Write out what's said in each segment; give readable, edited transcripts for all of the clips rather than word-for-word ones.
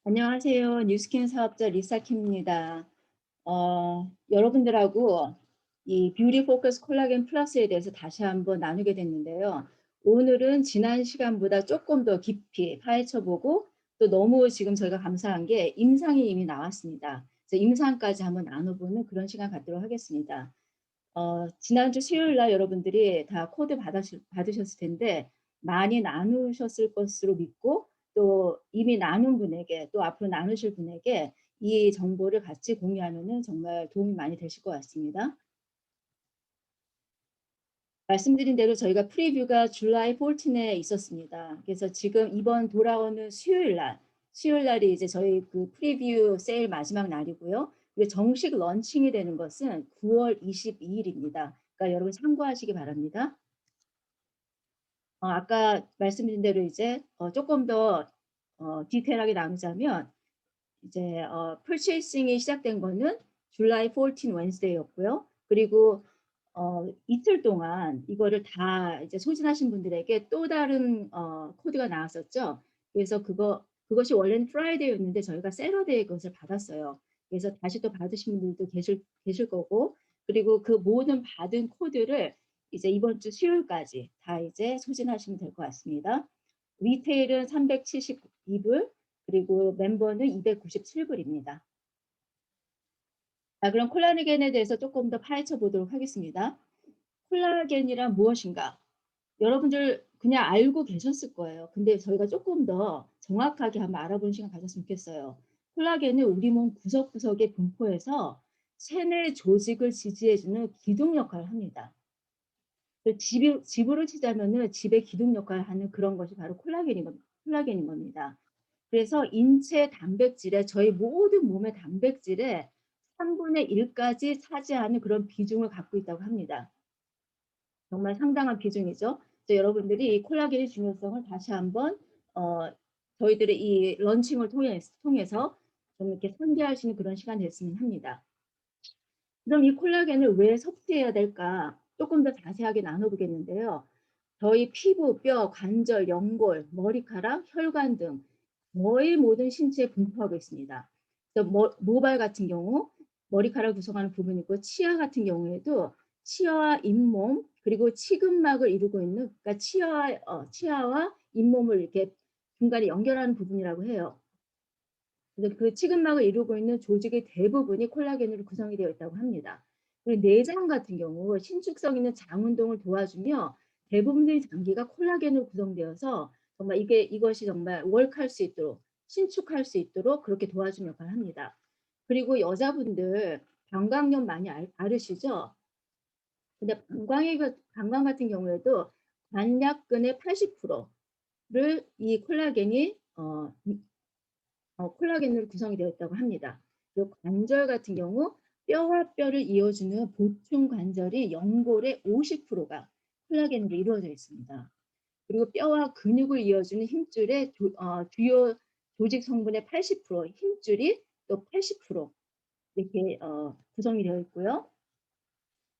안녕하세요. 뉴스킨 사업자 리사킴입니다. 여러분들하고 이 뷰티 포커스 콜라겐 플러스에 대해서 다시 한번 나누게 됐는데요. 오늘은 지난 시간보다 조금 더 깊이 파헤쳐보고 또 너무 지금 저희가 감사한 게 임상이 이미 나왔습니다. 그래서 임상까지 한번 나눠보는 그런 시간 갖도록 하겠습니다. 지난주 수요일 날 여러분들이 다 코드 받으셨을 텐데 많이 나누셨을 것으로 믿고 또 이미 나눈 분에게 또 앞으로 나누실 분에게 이 정보를 같이 공유하면은 정말 도움이 많이 되실 것 같습니다. 말씀드린 대로 저희가 프리뷰가 줄라이 14에 있었습니다. 그래서 지금 이번 돌아오는 수요일 날이 이제 저희 그 프리뷰 세일 마지막 날이고요. 그리고 정식 런칭이 되는 것은 9월 22일입니다. 그러니까 여러분 참고하시기 바랍니다. 아까 말씀드린 대로 이제 조금 더 디테일하게 나누자면 이제 purchasing이 시작된 거는 July 14 Wednesday였고요. 그리고 이틀 동안 이거를 다 이제 소진하신 분들에게 또 다른 코드가 나왔었죠. 그래서 그것이 원래는 Friday였는데 저희가 Saturday에 그것을 받았어요. 그래서 다시 또 받으신 분들도 계실 거고, 그리고 그 모든 받은 코드를 이제 이번 주 수요일까지 다 이제 소진하시면 될 것 같습니다. 리테일은 372불, 그리고 멤버는 297불입니다. 자, 그럼 콜라겐에 대해서 조금 더 파헤쳐 보도록 하겠습니다. 콜라겐이란 무엇인가? 여러분들 그냥 알고 계셨을 거예요. 근데 저희가 조금 더 정확하게 한번 알아보는 시간 가졌으면 좋겠어요. 콜라겐은 우리 몸 구석구석에 분포해서 체내 조직을 지지해주는 기둥 역할을 합니다. 집으로 치자면은 집의 기둥 역할을 하는 그런 것이 바로 콜라겐인 겁니다. 그래서 인체 단백질에 저희 모든 몸의 단백질에 3분의 1까지 차지하는 그런 비중을 갖고 있다고 합니다. 정말 상당한 비중이죠. 여러분들이 이 콜라겐의 중요성을 다시 한번 저희들의 이 런칭을 통해서 좀 이렇게 상기하시는 그런 시간이 됐으면 합니다. 그럼 이 콜라겐을 왜 섭취해야 될까? 조금 더 자세하게 나눠보겠는데요. 저희 피부, 뼈, 관절, 연골, 머리카락, 혈관 등 거의 모든 신체에 분포하고 있습니다. 그래서 모발 같은 경우 머리카락 구성하는 부분이고, 치아 같은 경우에도 치아와 잇몸 그리고 치근막을 이루고 있는, 그러니까 치아와 잇몸을 이렇게 중간에 연결하는 부분이라고 해요. 그래서 그 치근막을 이루고 있는 조직의 대부분이 콜라겐으로 구성이 되어 있다고 합니다. 그리고 내장 같은 경우 신축성 있는 장 운동을 도와주며 대부분의 장기가 콜라겐으로 구성되어서 정말 이것이 정말 월크할 수 있도록, 신축할 수 있도록 그렇게 도와주는 역할을 합니다. 그리고 여자분들 방광염 많이 앓으시죠? 근데 방광 같은 경우에도 관략근의 80%를 이 콜라겐으로 구성이 되어 있다고 합니다. 그리고 관절 같은 경우 뼈와 뼈를 이어주는 보충 관절이 연골의 50%가 콜라겐으로 이루어져 있습니다. 그리고 뼈와 근육을 이어주는 힘줄의 주요 조직 성분의 80%, 힘줄이 또 80% 이렇게 구성이 되어 있고요.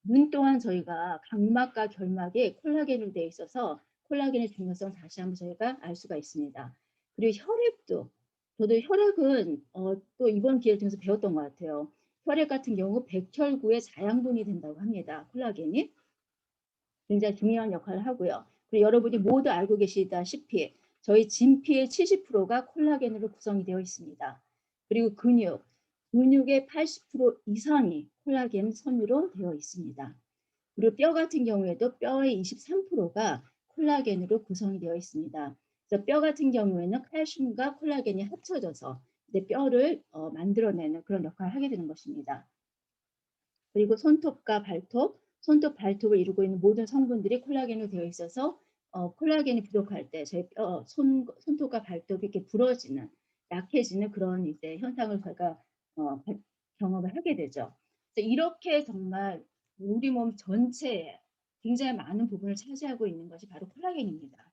눈 또한 저희가 각막과 결막에 콜라겐으로 되어 있어서 콜라겐의 중요성 다시 한번 저희가 알 수가 있습니다. 그리고 혈액도, 저도 혈액은 또 이번 기회를 통해서 배웠던 것 같아요. 혈액 같은 경우 백혈구의 자양분이 된다고 합니다. 콜라겐이 굉장히 중요한 역할을 하고요. 그리고 여러분이 모두 알고 계시다시피 저희 진피의 70%가 콜라겐으로 구성이 되어 있습니다. 그리고 근육의 80% 이상이 콜라겐 섬유로 되어 있습니다. 그리고 뼈 같은 경우에도 뼈의 23%가 콜라겐으로 구성이 되어 있습니다. 그래서 뼈 같은 경우에는 칼슘과 콜라겐이 합쳐져서 이제 뼈를 만들어내는 그런 역할을 하게 되는 것입니다. 그리고 손톱, 발톱을 이루고 있는 모든 성분들이 콜라겐으로 되어 있어서 콜라겐이 부족할 때 저희 손톱과 발톱이 이렇게 부러지는, 약해지는 그런 이제 현상을 저희가 어, 경험을 하게 되죠. 이렇게 정말 우리 몸 전체에 굉장히 많은 부분을 차지하고 있는 것이 바로 콜라겐입니다.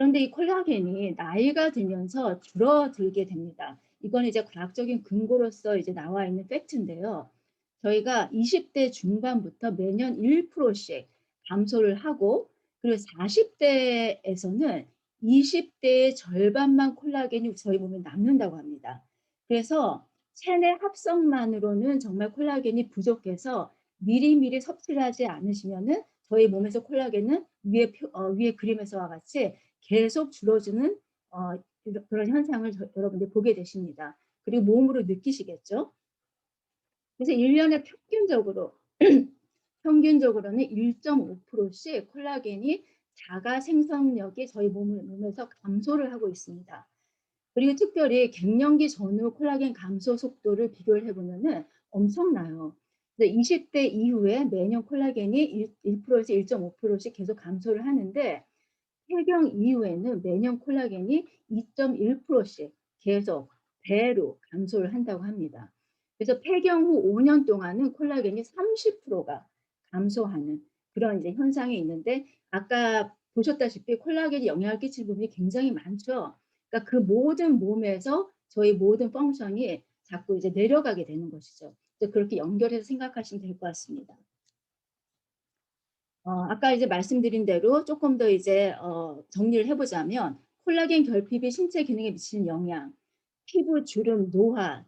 그런데 이 콜라겐이 나이가 들면서 줄어들게 됩니다. 이건 이제 과학적인 근거로서 이제 나와 있는 팩트인데요. 저희가 20대 중반부터 매년 1%씩 감소를 하고, 그리고 40대에서는 20대의 절반만 콜라겐이 저희 몸에 남는다고 합니다. 그래서 체내 합성만으로는 정말 콜라겐이 부족해서 미리미리 섭취를 하지 않으시면은 저희 몸에서 콜라겐은 위에 그림에서와 같이 계속 줄어드는 그런 현상을 여러분들이 보게 되십니다. 그리고 몸으로 느끼시겠죠? 그래서 1년에 평균적으로는 1.5%씩 콜라겐이 자가 생성력이 저희 몸에서 감소를 하고 있습니다. 그리고 특별히 갱년기 전후 콜라겐 감소 속도를 비교를 해보면은 엄청나요. 20대 이후에 매년 콜라겐이 1%에서 1.5%씩 계속 감소를 하는데 폐경 이후에는 매년 콜라겐이 2.1%씩 계속 배로 감소를 한다고 합니다. 그래서 폐경 후 5년 동안은 콜라겐이 30%가 감소하는 그런 이제 현상이 있는데 아까 보셨다시피 콜라겐이 영향을 끼칠 부분이 굉장히 많죠. 그러니까 그 모든 몸에서 저희 모든 펑션이 자꾸 이제 내려가게 되는 것이죠. 그렇게 연결해서 생각하시면 될 것 같습니다. 아까 이제 말씀드린 대로 조금 더 이제 정리를 해보자면 콜라겐 결핍이 신체 기능에 미치는 영향, 피부 주름, 노화,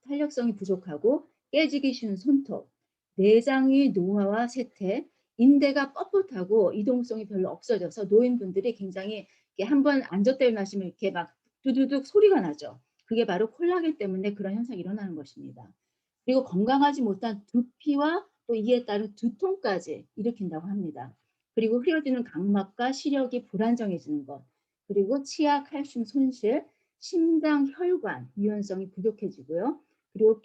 탄력성이 부족하고 깨지기 쉬운 손톱, 내장의 노화와 쇠퇴, 인대가 뻣뻣하고 이동성이 별로 없어져서 노인분들이 굉장히 한번 앉았다 일어나시면 이렇게 막 두두둑 소리가 나죠. 그게 바로 콜라겐 때문에 그런 현상이 일어나는 것입니다. 그리고 건강하지 못한 두피와 또 이에 따른 두통까지 일으킨다고 합니다. 그리고 흐려지는 각막과 시력이 불안정해지는 것, 그리고 치아 칼슘 손실, 심장 혈관 유연성이 부족해지고요. 그리고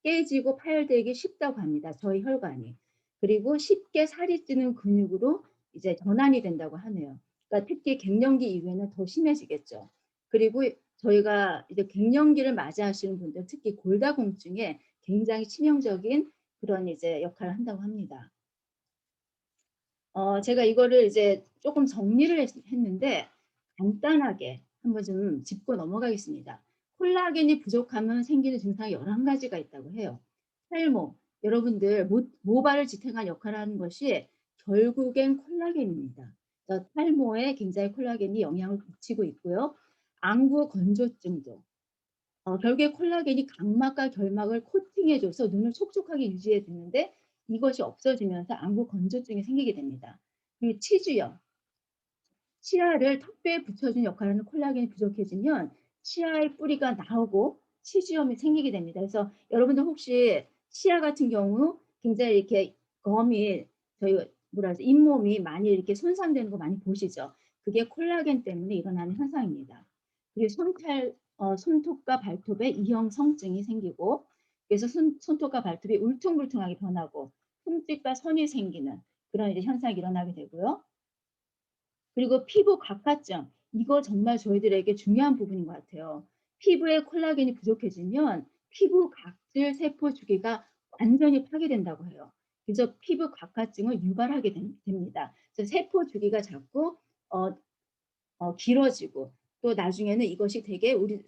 깨지고 파열되기 쉽다고 합니다. 저희 혈관이. 그리고 쉽게 살이 찌는 근육으로 이제 전환이 된다고 하네요. 그러니까 특히 갱년기 이후에는 더 심해지겠죠. 그리고 저희가 이제 갱년기를 맞이하시는 분들, 특히 골다공증에 굉장히 치명적인 그런 이제 역할을 한다고 합니다. 제가 이거를 이제 조금 정리를 했는데 간단하게 한번 좀 짚고 넘어가겠습니다. 콜라겐이 부족하면 생기는 증상이 11가지가 있다고 해요. 탈모, 여러분들 모발을 지탱한 역할을 하는 것이 결국엔 콜라겐입니다. 탈모에 굉장히 콜라겐이 영향을 미치고 있고요. 안구 건조증도 결국에 콜라겐이 각막과 결막을 코팅해줘서 눈을 촉촉하게 유지해 주는데 이것이 없어지면서 안구 건조증이 생기게 됩니다. 그리고 치주염, 치아를 턱뼈에 붙여준 역할을 하는 콜라겐이 부족해지면 치아의 뿌리가 나오고 치주염이 생기게 됩니다. 그래서 여러분들 혹시 치아 같은 경우 굉장히 이렇게 검이 저희 뭐라 하죠? 잇몸이 많이 이렇게 손상되는 거 많이 보시죠? 그게 콜라겐 때문에 일어나는 현상입니다. 그리고 손톱과 발톱에 이형 성증이 생기고 그래서 손톱과 발톱이 울퉁불퉁하게 변하고 흠집과 선이 생기는 그런 이제 현상이 일어나게 되고요. 그리고 피부 각화증, 이거 정말 저희들에게 중요한 부분인 것 같아요. 피부에 콜라겐이 부족해지면 피부 각질 세포 주기가 완전히 파괴된다고 해요. 그래서 피부 각화증을 유발하게 됩니다. 그래서 세포 주기가 자꾸 어, 길어지고 또 나중에는 이것이 되게 우리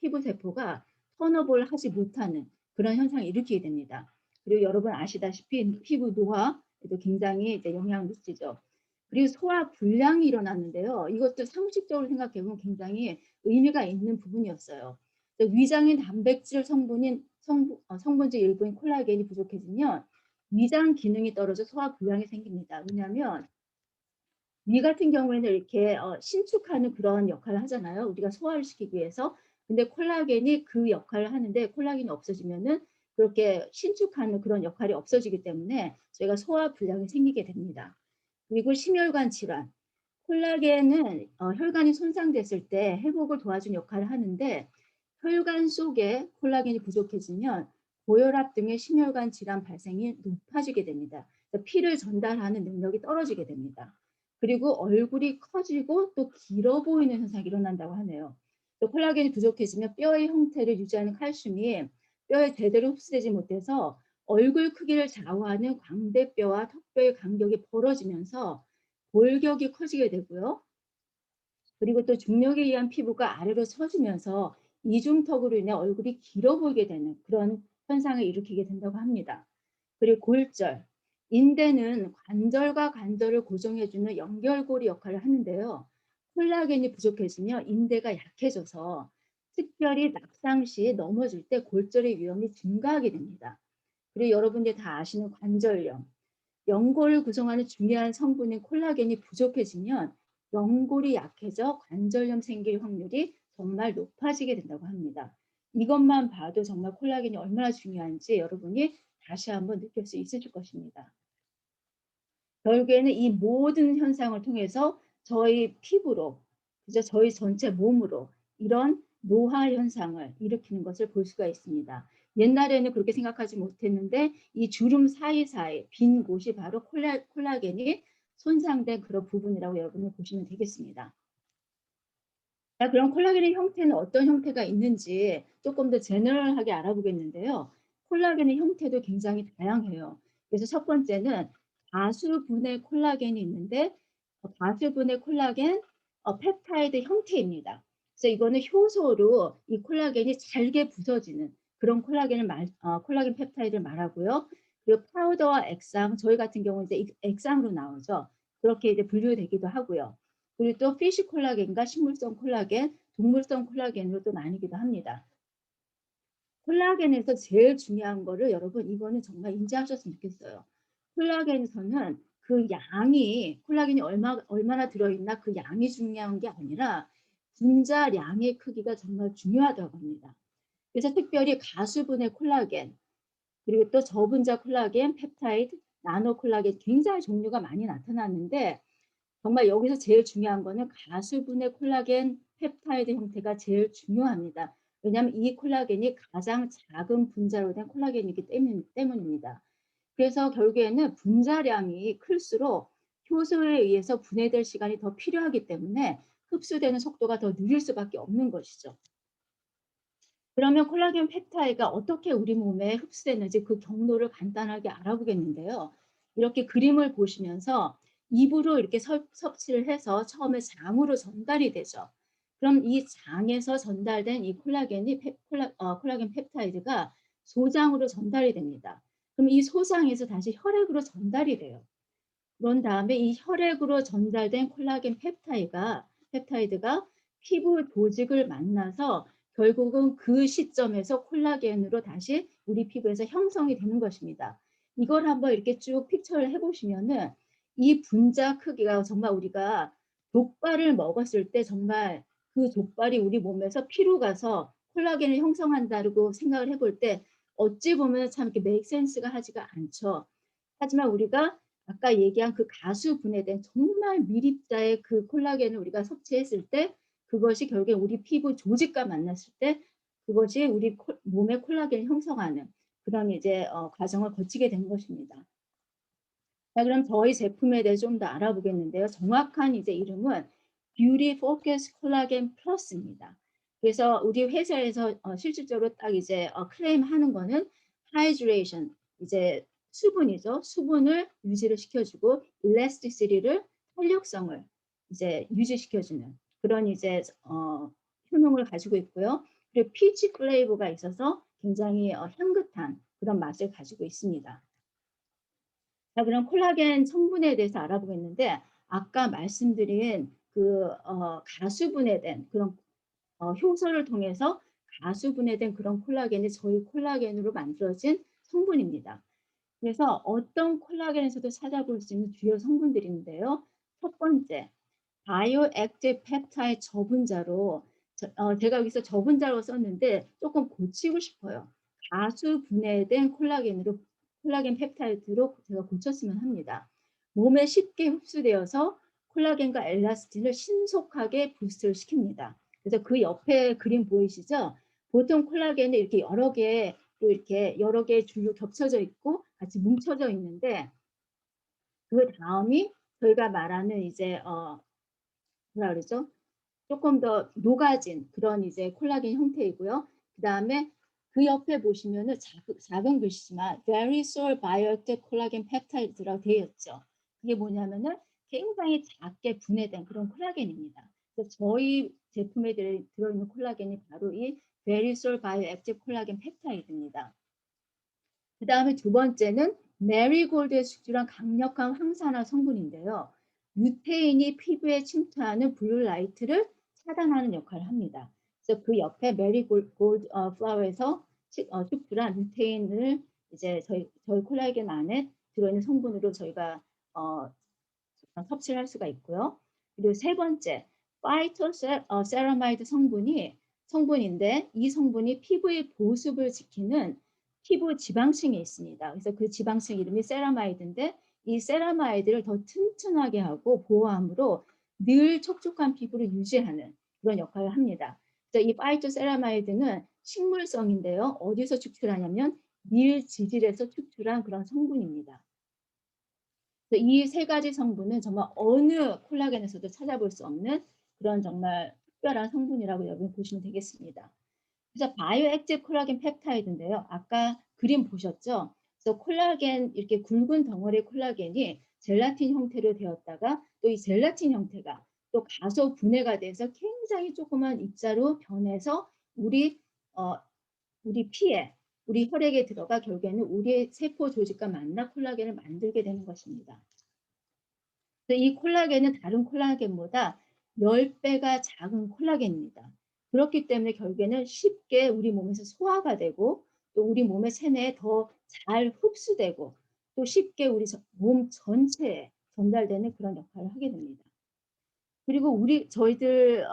피부 세포가 턴오버를 하지 못하는 그런 현상을 일으키게 됩니다. 그리고 여러분 아시다시피 피부 노화에도 굉장히 이제 영향을 미치죠. 그리고 소화 불량이 일어났는데요. 이것도 상식적으로 생각해보면 굉장히 의미가 있는 부분이었어요. 위장인 단백질 성분질 일부인 콜라겐이 부족해지면 위장 기능이 떨어져 소화 불량이 생깁니다. 왜냐하면 위 같은 경우에는 이렇게 신축하는 그런 역할을 하잖아요. 우리가 소화를 시키기 위해서. 근데 콜라겐이 그 역할을 하는데 콜라겐이 없어지면은 그렇게 신축하는 그런 역할이 없어지기 때문에 저희가 소화 불량이 생기게 됩니다. 그리고 심혈관 질환. 콜라겐은 혈관이 손상됐을 때 회복을 도와주는 역할을 하는데 혈관 속에 콜라겐이 부족해지면 고혈압 등의 심혈관 질환 발생이 높아지게 됩니다. 피를 전달하는 능력이 떨어지게 됩니다. 그리고 얼굴이 커지고 또 길어 보이는 현상이 일어난다고 하네요. 또 콜라겐이 부족해지면 뼈의 형태를 유지하는 칼슘이 뼈에 제대로 흡수되지 못해서 얼굴 크기를 좌우하는 광대뼈와 턱뼈의 간격이 벌어지면서 골격이 커지게 되고요. 그리고 또 중력에 의한 피부가 아래로 처지면서 이중턱으로 인해 얼굴이 길어 보이게 되는 그런 현상을 일으키게 된다고 합니다. 그리고 골절, 인대는 관절과 관절을 고정해주는 연결고리 역할을 하는데요. 콜라겐이 부족해지면 인대가 약해져서 특별히 낙상 시 넘어질 때 골절의 위험이 증가하게 됩니다. 그리고 여러분들이 다 아시는 관절염, 연골을 구성하는 중요한 성분인 콜라겐이 부족해지면 연골이 약해져 관절염 생길 확률이 정말 높아지게 된다고 합니다. 이것만 봐도 정말 콜라겐이 얼마나 중요한지 여러분이 다시 한번 느낄 수 있으실 것입니다. 결국에는 이 모든 현상을 통해서 저희 피부로, 그죠? 저희 전체 몸으로 이런 노화 현상을 일으키는 것을 볼 수가 있습니다. 옛날에는 그렇게 생각하지 못했는데 이 주름 사이사이 빈 곳이 바로 콜라겐이 손상된 그런 부분이라고 여러분이 보시면 되겠습니다. 자, 그럼 콜라겐의 형태는 어떤 형태가 있는지 조금 더 제너럴하게 알아보겠는데요. 콜라겐의 형태도 굉장히 다양해요. 그래서 첫 번째는 다수분의 콜라겐이 있는데 다수분의 콜라겐 펩타이드 형태입니다. 그래서 이거는 효소로 이 콜라겐이 잘게 부서지는 그런 콜라겐 펩타이드를 말하고요. 그리고 파우더와 액상, 저희 같은 경우는 이제 액상으로 나오죠. 그렇게 이제 분류되기도 하고요. 그리고 또 피쉬 콜라겐과 식물성 콜라겐, 동물성 콜라겐으로 또 나뉘기도 합니다. 콜라겐에서 제일 중요한 거를 여러분 이거는 정말 인지하셨으면 좋겠어요. 콜라겐에서는 그 양이 콜라겐이 얼마나 들어있나 그 양이 중요한 게 아니라 분자량의 크기가 정말 중요하다고 합니다. 그래서 특별히 가수분의 콜라겐 그리고 또 저분자 콜라겐, 펩타이드, 나노 콜라겐 굉장히 종류가 많이 나타났는데 정말 여기서 제일 중요한 거는 가수분의 콜라겐 펩타이드 형태가 제일 중요합니다. 왜냐하면 이 콜라겐이 가장 작은 분자로 된 콜라겐이기 때문입니다. 그래서 결국에는 분자량이 클수록 효소에 의해서 분해될 시간이 더 필요하기 때문에 흡수되는 속도가 더 느릴 수밖에 없는 것이죠. 그러면 콜라겐 펩타이드가 어떻게 우리 몸에 흡수되는지 그 경로를 간단하게 알아보겠는데요. 이렇게 그림을 보시면서 입으로 이렇게 섭취를 해서 처음에 장으로 전달이 되죠. 그럼 이 장에서 전달된 이 콜라겐 펩타이드가 소장으로 전달이 됩니다. 그럼 이 소장에서 다시 혈액으로 전달이 돼요. 그런 다음에 이 혈액으로 전달된 콜라겐 펩타이드가 피부 조직을 만나서 결국은 그 시점에서 콜라겐으로 다시 우리 피부에서 형성이 되는 것입니다. 이걸 한번 이렇게 쭉 픽처를 해보시면은 이 분자 크기가 정말 우리가 족발을 먹었을 때 정말 그 족발이 우리 몸에서 피로 가서 콜라겐을 형성한다고 생각을 해볼 때 어찌 보면 참 이렇게 메이크 센스가 하지가 않죠. 하지만 우리가 아까 얘기한 그 가수 분해된 정말 미립자의 그 콜라겐을 우리가 섭취했을 때 그것이 결국에 우리 피부 조직과 만났을 때 그것이 우리 몸의 콜라겐을 형성하는 그런 이제 과정을 거치게 된 것입니다. 자, 그럼 저희 제품에 대해 좀 더 알아보겠는데요. 정확한 이제 이름은 Beauty Focus Collagen Plus입니다. 그래서 우리 회사에서 실질적으로 딱 이제 클레임하는 거는 Hydration, 이제 수분이죠. 수분을 유지를 시켜주고 Elasticity를 탄력성을 이제 유지시켜주는 그런 이제 효능을 가지고 있고요. 그리고 피치 플레이버가 있어서 굉장히 향긋한 그런 맛을 가지고 있습니다. 자, 그럼 콜라겐 성분에 대해서 알아보겠는데 아까 말씀드린 그 가수분해된 그런 효소를 통해서 가수분해된 그런 콜라겐이 저희 콜라겐으로 만들어진 성분입니다. 그래서 어떤 콜라겐에서도 찾아볼 수 있는 주요 성분들인데요. 첫 번째, 바이오 액티브 펩타이드 저분자로 제가 여기서 저분자로 썼는데 조금 고치고 싶어요. 가수 분해된 콜라겐 펩타이드로 제가 고쳤으면 합니다. 몸에 쉽게 흡수되어서 콜라겐과 엘라스틴을 신속하게 부스트를 시킵니다. 그래서 그 옆에 그림 보이시죠? 보통 콜라겐이 이렇게 여러 개의 줄로 겹쳐져 있고 같이 뭉쳐져 있는데 그 다음이 저희가 말하는 이제 뭐라 그러죠? 조금 더 녹아진 그런 이제 콜라겐 형태이고요. 그 다음에 그 옆에 보시면은 작은 글씨지만 Very Small Bioactive Collagen Peptide라고 되어 있죠. 그게 뭐냐면은 굉장히 작게 분해된 그런 콜라겐입니다. 그래서 저희 제품에 들어있는 콜라겐이 바로 이 Very Small Bioactive Collagen Peptide입니다. 그 다음에 두 번째는 메리골드에 숙주한 강력한 항산화 성분인데요. 루테인이 피부에 침투하는 블루라이트를 차단하는 역할을 합니다. 그래서 그 옆에 메리골드 플라워에서 축출한 루테인을 이제 저희 콜라겐 안에 들어있는 성분으로 저희가 어, 섭취를 할 수가 있고요. 그리고 세 번째, 파이토세라마이드 성분인데 이 성분이 피부의 보습을 지키는 피부 지방층에 있습니다. 그래서 그 지방층 이름이 세라마이드인데 이 세라마이드를 더 튼튼하게 하고 보호함으로 늘 촉촉한 피부를 유지하는 그런 역할을 합니다. 그래서 이 파이토세라마이드는 식물성인데요. 어디서 축출하냐면 밀 지질에서 축출한 그런 성분입니다. 이 세 가지 성분은 정말 어느 콜라겐에서도 찾아볼 수 없는 그런 정말 특별한 성분이라고 여러분 보시면 되겠습니다. 그래서 바이오 액티브 콜라겐 펩타이드인데요. 아까 그림 보셨죠? 그래서 콜라겐 이렇게 굵은 덩어리 콜라겐이 젤라틴 형태로 되었다가 또 이 젤라틴 형태가 또 가소 분해가 돼서 굉장히 조그만 입자로 변해서 어, 우리 피에 우리 혈액에 들어가 결국에는 우리의 세포 조직과 만나 콜라겐을 만들게 되는 것입니다. 이 콜라겐은 다른 콜라겐보다 10배가 작은 콜라겐입니다. 그렇기 때문에 결국에는 쉽게 우리 몸에서 소화가 되고 또 우리 몸의 체내에 더 잘 흡수되고 또 쉽게 우리 몸 전체에 전달되는 그런 역할을 하게 됩니다. 그리고 저희들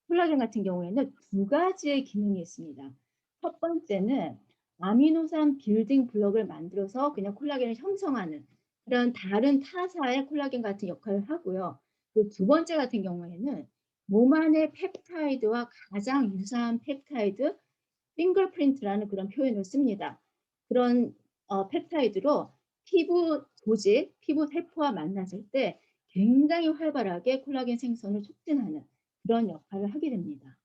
콜라겐 같은 경우에는 두 가지의 기능이 있습니다. 첫 번째는 아미노산 빌딩 블록을 만들어서 그냥 콜라겐을 형성하는 그런 다른 타사의 콜라겐 같은 역할을 하고요. 그 두 번째 같은 경우에는 몸 안의 펩타이드와 가장 유사한 펩타이드, 핑거프린트라는 그런 표현을 씁니다. 그런 펩타이드로 피부 조직, 피부 세포와 만났을 때 굉장히 활발하게 콜라겐 생성을 촉진하는 그런 역할을 하게 됩니다.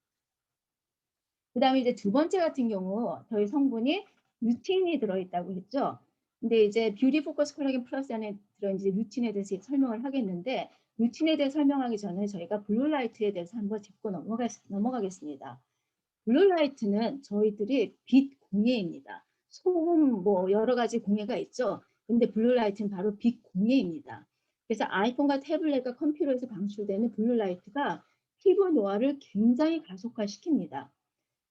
그 다음에 이제 두 번째 같은 경우 저희 성분이 루틴이 들어있다고 했죠. 근데 이제 뷰티 포커스 콜라겐 플러스 안에 들어있는 루틴에 대해서 설명을 하겠는데 루틴에 대해 설명하기 전에 저희가 블루라이트에 대해서 한번 짚고 넘어가겠습니다. 블루라이트는 저희들이 빛 공해입니다. 소음 뭐 여러 가지 공해가 있죠. 근데 블루라이트는 바로 빛 공해입니다. 그래서 아이폰과 태블릿과 컴퓨터에서 방출되는 블루라이트가 피부 노화를 굉장히 가속화시킵니다.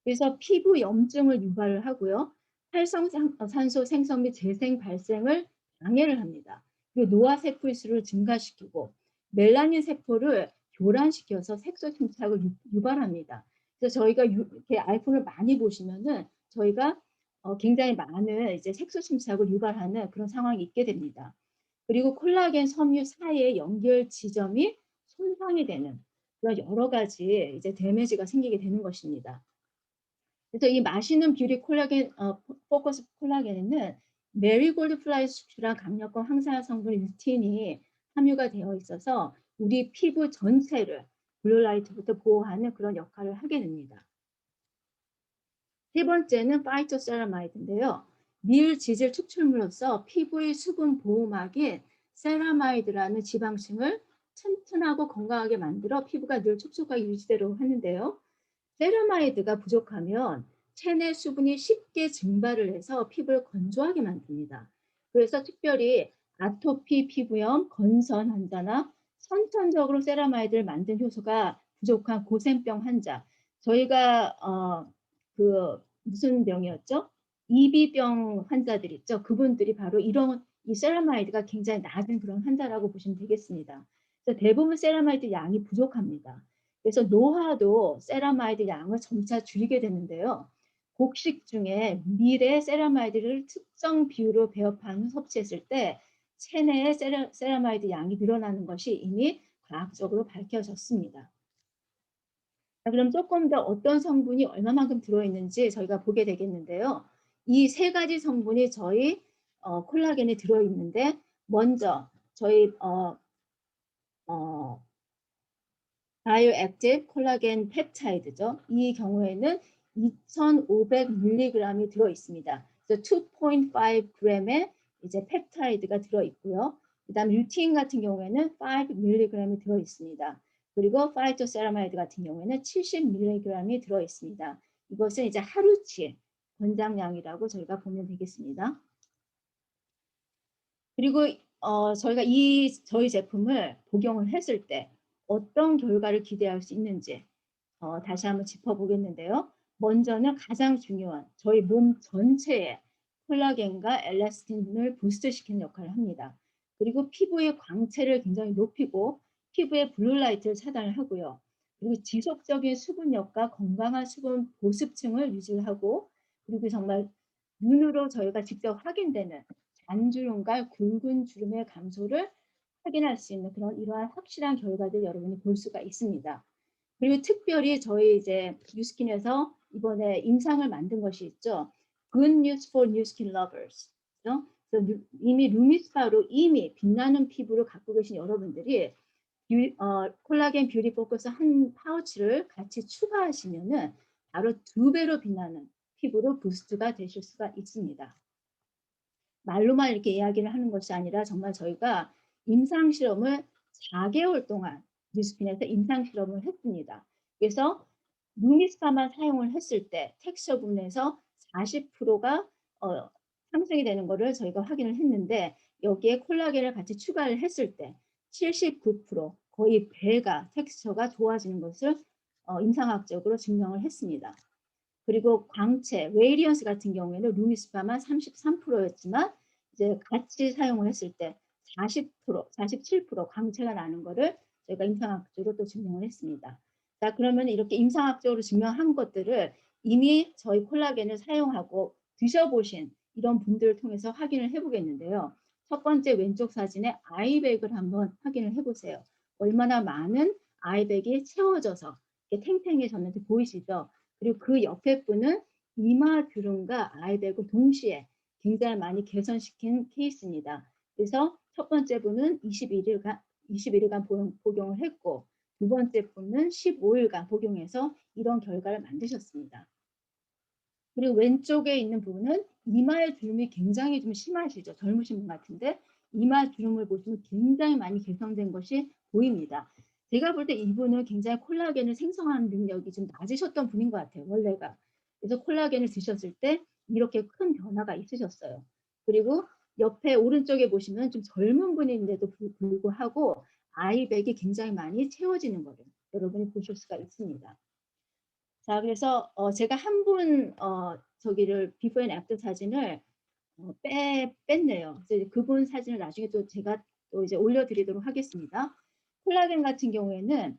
그래서 피부 염증을 유발을 하고요. 활성산소 생성 및 재생 발생을 방해를 합니다. 그리고 노화 세포의 수를 증가시키고 멜라닌 세포를 교란시켜서 색소 침착을 유발합니다. 그래서 저희가 이렇게 아이폰을 많이 보시면은 저희가 굉장히 많은 이제 색소 침착을 유발하는 그런 상황이 있게 됩니다. 그리고 콜라겐 섬유 사이의 연결 지점이 손상이 되는 그런 여러 가지 이제 데미지가 생기게 되는 것입니다. 그래서 이 맛있는 뷰티 콜라겐 포커스 콜라겐에는 메리골드 플라이 수출한 강력한 항산화 성분 루틴이 함유가 되어 있어서 우리 피부 전체를 블루라이트부터 보호하는 그런 역할을 하게 됩니다. 세 번째는 파이토세라마이드인데요. 밀 지질 축출물로서 피부의 수분 보호막인 세라마이드라는 지방층을 튼튼하고 건강하게 만들어 피부가 늘 촉촉하게 유지되도록 하는데요. 세라마이드가 부족하면 체내 수분이 쉽게 증발을 해서 피부를 건조하게 만듭니다. 그래서 특별히 아토피 피부염, 건선 환자나 선천적으로 세라마이드를 만든 효소가 부족한 고생병 환자, 저희가 그 무슨 병이었죠? 이비병 환자들 있죠. 그분들이 바로 이런 이 세라마이드가 굉장히 낮은 그런 환자라고 보시면 되겠습니다. 그래서 대부분 세라마이드 양이 부족합니다. 그래서 노화도 세라마이드 양을 점차 줄이게 되는데요. 곡식 중에 밀의 세라마이드를 특정 비율로 배합한 섭취했을 때 체내의 세라마이드 양이 늘어나는 것이 이미 과학적으로 밝혀졌습니다. 자, 그럼 조금 더 어떤 성분이 얼마만큼 들어있는지 저희가 보게 되겠는데요. 이 세 가지 성분이 저희 콜라겐에 들어있는데 먼저 저희 바이오 액티브 콜라겐 펩타이드죠. 이 경우에는 2,500mg이 들어 있습니다. 그래서 2.5g의 이제 펩타이드가 들어 있고요. 그다음 루틴 같은 경우에는 5mg이 들어 있습니다. 그리고 파이토세라마이드 같은 경우에는 70mg이 들어 있습니다. 이것은 이제 하루치 권장량이라고 저희가 보면 되겠습니다. 그리고 저희가 저희 제품을 복용을 했을 때 어떤 결과를 기대할 수 있는지 다시 한번 짚어보겠는데요. 먼저는 가장 중요한 저희 몸 전체에 콜라겐과 엘라스틴을 부스트시키는 역할을 합니다. 그리고 피부의 광채를 굉장히 높이고 피부의 블루라이트를 차단을 하고요. 그리고 지속적인 수분력과 건강한 수분 보습층을 유지를 하고 그리고 정말 눈으로 저희가 직접 확인되는 잔주름과 굵은 주름의 감소를 확인할 수 있는 그런 이러한 확실한 결과들 여러분이 볼 수가 있습니다. 그리고 특별히 저희 이제 뉴스킨에서 이번에 임상을 만든 것이 있죠. Good News for New Skin Lovers. 그죠? 그래서 이미 루미스파로 이미 빛나는 피부를 갖고 계신 여러분들이 콜라겐 뷰티 포커스 한 파우치를 같이 추가하시면은 바로 2배로 빛나는 피부로 부스트가 되실 수가 있습니다. 말로만 이렇게 이야기를 하는 것이 아니라 정말 저희가 임상 실험을 4개월 동안 뉴스킨에서 임상 실험을 했습니다. 그래서 루미스파만 사용을 했을 때 텍스처 부분에서 40%가 상승이 되는 거를 저희가 확인을 했는데 여기에 콜라겐을 같이 추가를 했을 때 79% 거의 배가 텍스처가 좋아지는 것을 임상학적으로 증명을 했습니다. 그리고 광채, 레이디언스 같은 경우에는 루미스파만 33%였지만 이제 같이 사용을 했을 때 40%, 47% 광채가 나는 거를 저희가 임상학적으로 또 증명을 했습니다. 자, 그러면 이렇게 임상학적으로 증명한 것들을 이미 저희 콜라겐을 사용하고 드셔보신 이런 분들을 통해서 확인을 해보겠는데요. 첫 번째 왼쪽 사진에 아이백을 한번 확인을 해보세요. 얼마나 많은 아이백이 채워져서 이렇게 탱탱해졌는지 보이시죠? 그리고 그 옆에 분은 이마 주름과 아이백을 동시에 굉장히 많이 개선시킨 케이스입니다. 그래서 첫 번째 분은 21일간 복용을 했고 두 번째 분은 15일간 복용해서 이런 결과를 만드셨습니다. 그리고 왼쪽에 있는 부분은 이마의 주름이 굉장히 좀 심하시죠. 젊으신 분 같은데 이마 주름을 보시면 굉장히 많이 개선된 것이 보입니다. 제가 볼 때 이분은 굉장히 콜라겐을 생성하는 능력이 좀 낮으셨던 분인 것 같아요. 원래가. 그래서 콜라겐을 드셨을 때 이렇게 큰 변화가 있으셨어요. 그리고 옆에 오른쪽에 보시면 좀 젊은 분인데도 불구하고 아이백이 굉장히 많이 채워지는 것을 여러분이 보실 수가 있습니다. 자, 그래서 제가 한 분 저기를 비포 앤 애프터 사진을 뺐네요. 그래서 그분 사진을 나중에 또 제가 또 이제 올려드리도록 하겠습니다. 콜라겐 같은 경우에는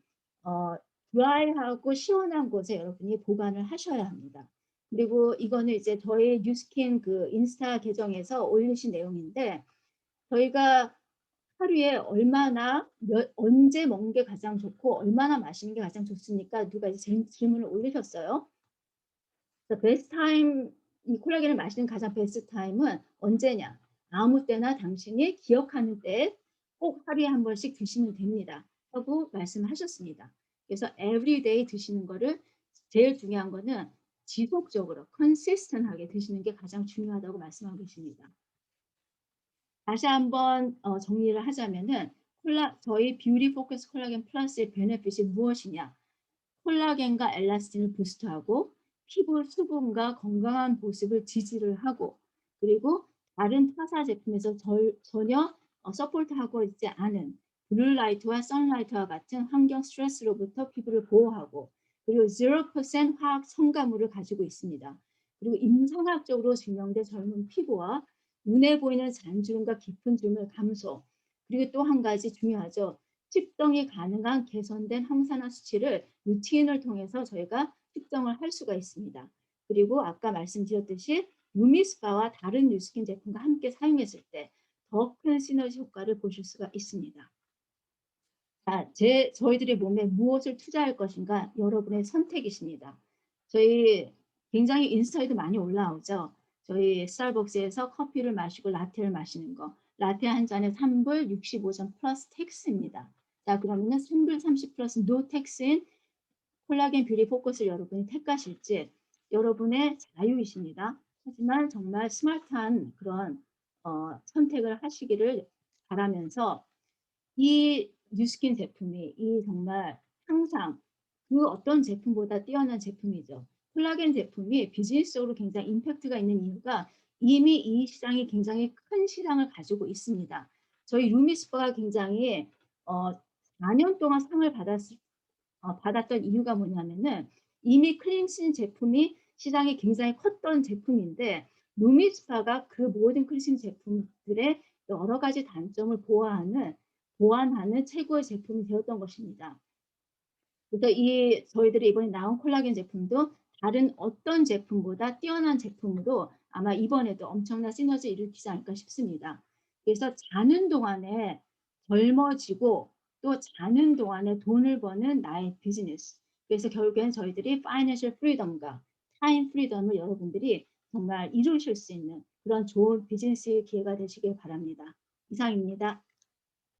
드라이하고 시원한 곳에 여러분이 보관을 하셔야 합니다. 그리고 이거는 이제 저희 뉴스킨 그 인스타 계정에서 올리신 내용인데 저희가 하루에 얼마나 언제 먹는 게 가장 좋고 얼마나 마시는 게 가장 좋습니까? 누가 이제 질문을 올리셨어요. 베스트 타임 이 콜라겐을 마시는 가장 베스트 타임은 언제냐? 아무 때나 당신이 기억하는 때에 꼭 하루에 한 번씩 드시면 됩니다. 하고 말씀하셨습니다. 그래서 everyday 드시는 거를 제일 중요한 거는 지속적으로 consistent하게 드시는 게 가장 중요하다고 말씀하고 계십니다. 다시 한번 정리를 하자면은 저희 뷰티 포커스 콜라겐 플러스의 베네핏이 무엇이냐? 콜라겐과 엘라스틴을 부스트하고 피부 수분과 건강한 보습을 지지를 하고 그리고 다른 타사 제품에서 전혀 서포트하고 있지 않은 블루라이트와 선라이트와 같은 환경 스트레스로부터 피부를 보호하고 그리고 0% 화학 첨가물을 가지고 있습니다. 그리고 임상학적으로 증명된 젊은 피부와 눈에 보이는 잔주름과 깊은 주름을 감소 그리고 또 한 가지 중요하죠. 측정이 가능한 개선된 항산화 수치를 루틴을 통해서 저희가 측정을 할 수가 있습니다. 그리고 아까 말씀드렸듯이 루미스파와 다른 뉴스킨 제품과 함께 사용했을 때 더 큰 시너지 효과를 보실 수가 있습니다. 자, 저희들의 몸에 무엇을 투자할 것인가 여러분의 선택이십니다. 저희 굉장히 인스타에도 많이 올라오죠. 저희 스타벅스에서 커피를 마시고 라테를 마시는 거. 라테 한 잔에 3불 65전 플러스 텍스입니다. 자, 그러면은 3불 30 플러스 노 텍스인 콜라겐 뷰티 포커스를 여러분이 택하실지 여러분의 자유이십니다. 하지만 정말 스마트한 그런 선택을 하시기를 바라면서 이 뉴스킨 제품이 이 정말 항상 그 어떤 제품보다 뛰어난 제품이죠. 콜라겐 제품이 비즈니스적으로 굉장히 임팩트가 있는 이유가 이미 이 시장이 굉장히 큰 시장을 가지고 있습니다. 저희 루미스파가 굉장히 4년 동안 상을 받았던 이유가 뭐냐면은 이미 클렌징 제품이 시장이 굉장히 컸던 제품인데 루미스파가 그 모든 클렌징 제품들의 여러 가지 단점을 보완하는 최고의 제품이 되었던 것입니다. 그래서 이 저희들이 이번에 나온 콜라겐 제품도 다른 어떤 제품보다 뛰어난 제품으로 아마 이번에도 엄청난 시너지를 일으키지 않을까 싶습니다. 그래서 자는 동안에 젊어지고 또 자는 동안에 돈을 버는 나의 비즈니스. 그래서 결국엔 저희들이 파이낸셜 프리덤과 타임 프리덤을 여러분들이 정말 이루실 수 있는 그런 좋은 비즈니스 기회가 되시길 바랍니다. 이상입니다.